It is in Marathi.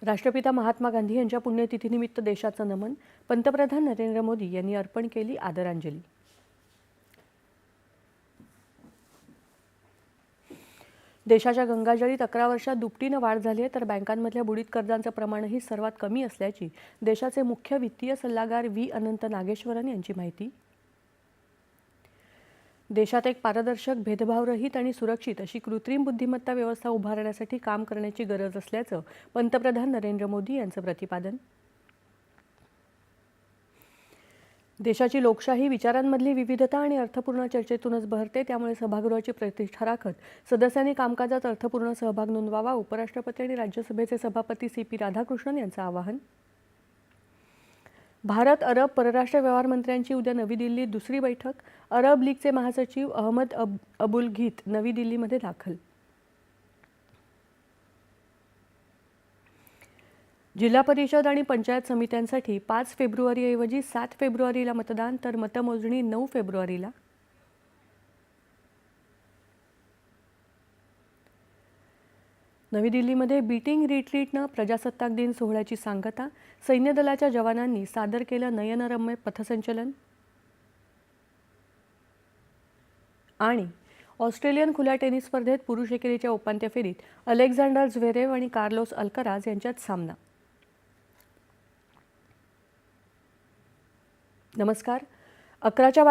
राष्ट्रपिता महात्मा गांधी यांच्या पुण्यतिथीनिमित्त देशाचं नमन. पंतप्रधान नरेंद्र मोदी यांनी अर्पण केली आदरांजली. देशाच्या गंगाजळीत 11 वर्षात दुपटीनं वाढ झाली आहे, तर बँकांमधल्या बुडीत कर्जांचं प्रमाणही सर्वात कमी असल्याची देशाचे मुख्य वित्तीय सल्लागार व्ही अनंत नागेश्वरन यांची माहिती. देशात एक पारदर्शक, भेदभावरहित आणि सुरक्षित अशी कृत्रिम बुद्धिमत्ता व्यवस्था उभारण्यासाठी काम करण्याची गरज असल्याचं पंतप्रधान नरेंद्र मोदी यांचं प्रतिपादन. देशाची लोकशाही विचारांमधली विविधता आणि अर्थपूर्ण चर्चेतूनच बहरते, त्यामुळे सभागृहाची प्रतिष्ठा राखत सदस्यांनी कामकाजात अर्थपूर्ण सहभाग नोंदवावा. उपराष्ट्रपती आणि राज्यसभेचे सभापती CP राधाकृष्णन यांचं आवाहन. भारत अरब परराष्ट्र व्यवहार मंत्र्यांची उद्या नवी दिल्लीत दुसरी बैठक. अरब लीगचे महासचिव अहमद अबुल घीत नवी दिल्लीमध्ये दाखल. जिल्हा परिषद आणि पंचायत समित्यांसाठी 5 फेब्रुवारीऐवजी 7 फेब्रुवारीला मतदान, तर मतमोजणी 9 फेब्रुवारीला. नवी दिल्लीमध्ये बीटिंग रिट्रीटनं प्रजासत्ताक दिन सोहळ्याची सांगता. सैन्य दलाच्या जवानांनी सादर केलं नयनरम्य पथसंचलन. आणि ऑस्ट्रेलियन खुल्या टेनिस स्पर्धेत पुरुष एकेरीच्या उपांत्य फेरीत अलेक्झांडर झ्वेरेव आणि कार्लोस अल्कराज यांच्यात सामना. नमस्कार. 11च्या